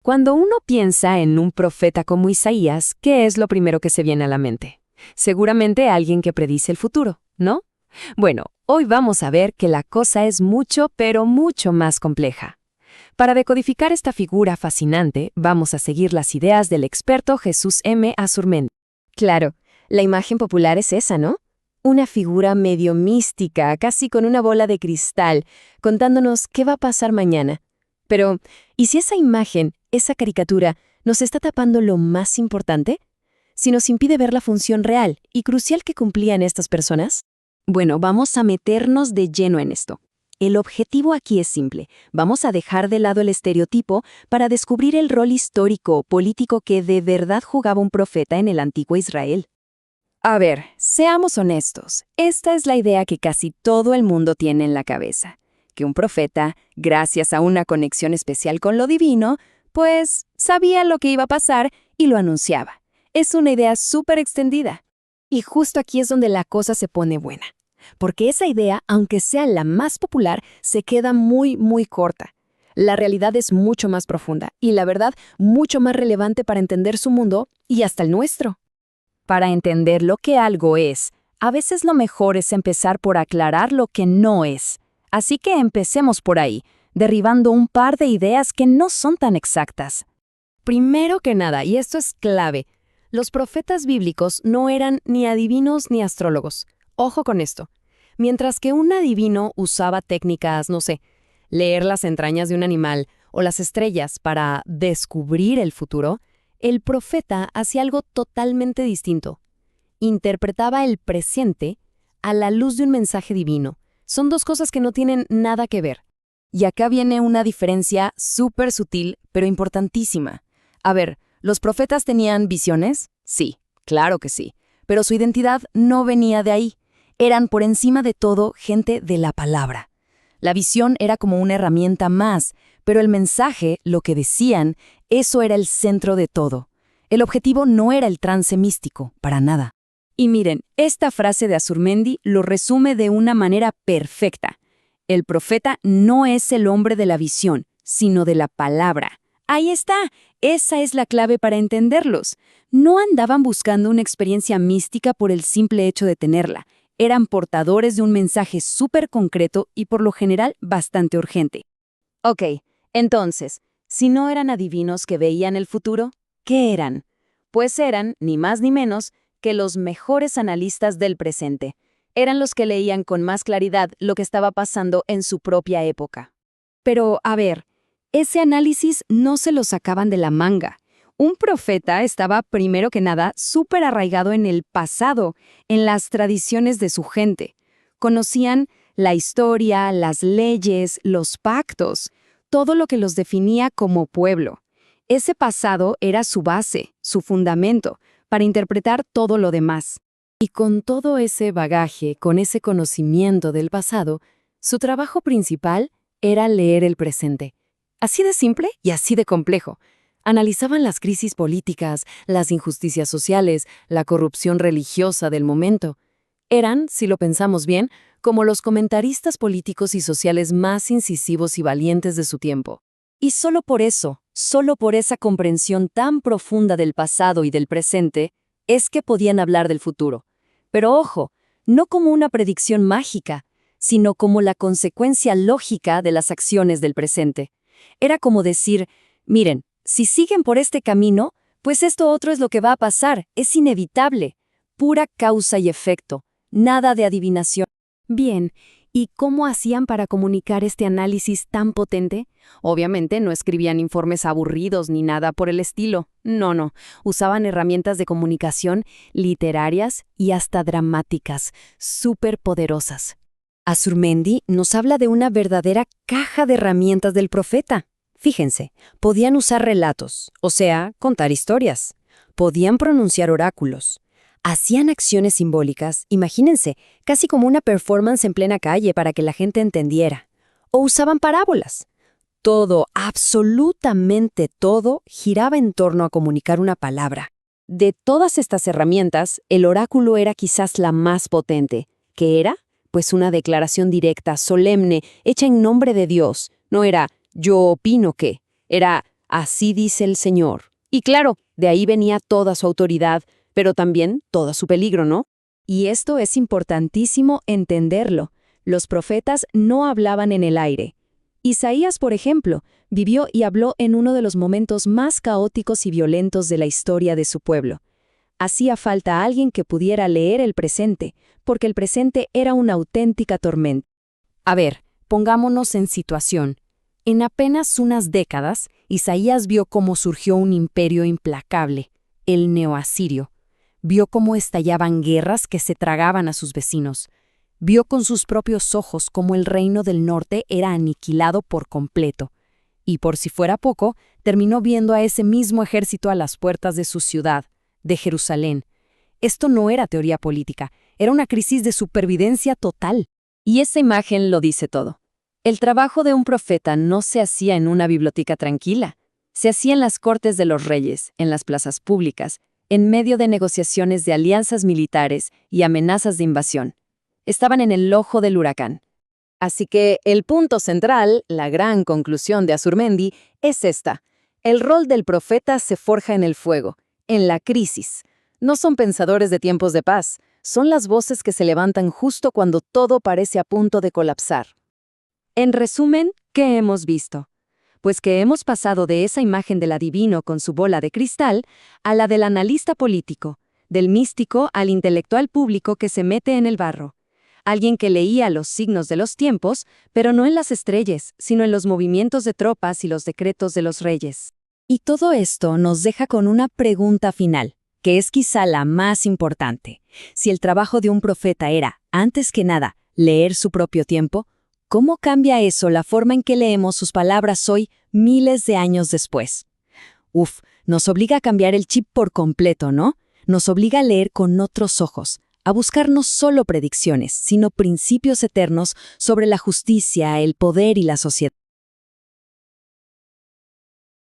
Cuando uno piensa en un profeta como Isaías, ¿qué es lo primero que se viene a la mente? Seguramente alguien que predice el futuro, ¿no? Bueno, hoy vamos a ver que la cosa es mucho, pero mucho más compleja. Para decodificar esta figura fascinante, vamos a seguir las ideas del experto Jesús M. Azurmendi. Claro, la imagen popular es esa, ¿no? Una figura medio mística, casi con una bola de cristal, contándonos qué va a pasar mañana. Pero, ¿y si esa imagen, esa caricatura, nos está tapando lo más importante? ¿Si nos impide ver la función real y crucial que cumplían estas personas? Bueno, vamos a meternos de lleno en esto. El objetivo aquí es simple. Vamos a dejar de lado el estereotipo para descubrir el rol histórico o político que de verdad jugaba un profeta en el antiguo Israel. A ver, seamos honestos. Esta es la idea que casi todo el mundo tiene en la cabeza. Que un profeta, gracias a una conexión especial con lo divino, pues sabía lo que iba a pasar y lo anunciaba. Es una idea súper extendida. Y justo aquí es donde la cosa se pone buena. Porque esa idea, aunque sea la más popular, se queda muy, muy corta. La realidad es mucho más profunda y, la verdad, mucho más relevante para entender su mundo y hasta el nuestro. Para entender lo que algo es, a veces lo mejor es empezar por aclarar lo que no es. Así que empecemos por ahí, derribando un par de ideas que no son tan exactas. Primero que nada, y esto es clave, los profetas bíblicos no eran ni adivinos ni astrólogos. Ojo con esto. Mientras que un adivino usaba técnicas, no sé, leer las entrañas de un animal o las estrellas para descubrir el futuro, el profeta hacía algo totalmente distinto. Interpretaba el presente a la luz de un mensaje divino. Son dos cosas que no tienen nada que ver. Y acá viene una diferencia súper sutil, pero importantísima. A ver, ¿los profetas tenían visiones? Sí, claro que sí. Pero su identidad no venía de ahí. Eran por encima de todo gente de la palabra. La visión era como una herramienta más, pero el mensaje, lo que decían, eso era el centro de todo. El objetivo no era el trance místico, para nada. Y miren, esta frase de Azurmendi lo resume de una manera perfecta. El profeta no es el hombre de la visión, sino de la palabra. Ahí está, esa es la clave para entenderlos. No andaban buscando una experiencia mística por el simple hecho de tenerla. Eran portadores de un mensaje súper concreto y por lo general bastante urgente. Ok, entonces, si no eran adivinos que veían el futuro, ¿qué eran? Pues eran, ni más ni menos, que los mejores analistas del presente. Eran los que leían con más claridad lo que estaba pasando en su propia época. Pero, a ver, ese análisis no se lo sacaban de la manga. Un profeta estaba, primero que nada, súper arraigado en el pasado, en las tradiciones de su gente. Conocían la historia, las leyes, los pactos, todo lo que los definía como pueblo. Ese pasado era su base, su fundamento, para interpretar todo lo demás. Y con todo ese bagaje, con ese conocimiento del pasado, su trabajo principal era leer el presente. Así de simple y así de complejo. Analizaban las crisis políticas, las injusticias sociales, la corrupción religiosa del momento. Eran, si lo pensamos bien, como los comentaristas políticos y sociales más incisivos y valientes de su tiempo. Y solo por eso, solo por esa comprensión tan profunda del pasado y del presente, es que podían hablar del futuro. Pero ojo, no como una predicción mágica, sino como la consecuencia lógica de las acciones del presente. Era como decir, miren, si siguen por este camino, pues esto otro es lo que va a pasar, es inevitable, pura causa y efecto, nada de adivinación. Bien, ¿y cómo hacían para comunicar este análisis tan potente? Obviamente no escribían informes aburridos ni nada por el estilo. No, usaban herramientas de comunicación literarias y hasta dramáticas, súper poderosas. Azurmendi nos habla de una verdadera caja de herramientas del profeta. Fíjense, podían usar relatos, o sea, contar historias. Podían pronunciar oráculos. Hacían acciones simbólicas, imagínense, casi como una performance en plena calle para que la gente entendiera. O usaban parábolas. Todo, absolutamente todo, giraba en torno a comunicar una palabra. De todas estas herramientas, el oráculo era quizás la más potente. ¿Qué era? Pues una declaración directa, solemne, hecha en nombre de Dios. No era yo opino que. Era así dice el Señor. Y claro, de ahí venía toda su autoridad, pero también todo su peligro, ¿no? Y esto es importantísimo entenderlo. Los profetas no hablaban en el aire. Isaías, por ejemplo, vivió y habló en uno de los momentos más caóticos y violentos de la historia de su pueblo. Hacía falta alguien que pudiera leer el presente, porque el presente era una auténtica tormenta. A ver, pongámonos en situación. En apenas unas décadas, Isaías vio cómo surgió un imperio implacable, el neoasirio. Vio cómo estallaban guerras que se tragaban a sus vecinos. Vio con sus propios ojos cómo el reino del norte era aniquilado por completo. Y por si fuera poco, terminó viendo a ese mismo ejército a las puertas de su ciudad, de Jerusalén. Esto no era teoría política, era una crisis de supervivencia total. Y esa imagen lo dice todo. El trabajo de un profeta no se hacía en una biblioteca tranquila. Se hacía en las cortes de los reyes, en las plazas públicas, en medio de negociaciones de alianzas militares y amenazas de invasión. Estaban en el ojo del huracán. Así que el punto central, la gran conclusión de Azurmendi, es esta. El rol del profeta se forja en el fuego, en la crisis. No son pensadores de tiempos de paz, son las voces que se levantan justo cuando todo parece a punto de colapsar. En resumen, ¿qué hemos visto? Pues que hemos pasado de esa imagen del adivino con su bola de cristal a la del analista político, del místico al intelectual público que se mete en el barro. Alguien que leía los signos de los tiempos, pero no en las estrellas, sino en los movimientos de tropas y los decretos de los reyes. Y todo esto nos deja con una pregunta final, que es quizá la más importante. Si el trabajo de un profeta era, antes que nada, leer su propio tiempo, ¿cómo cambia eso la forma en que leemos sus palabras hoy, miles de años después? Nos obliga a cambiar el chip por completo, ¿no? Nos obliga a leer con otros ojos, a buscar no solo predicciones, sino principios eternos sobre la justicia, el poder y la sociedad.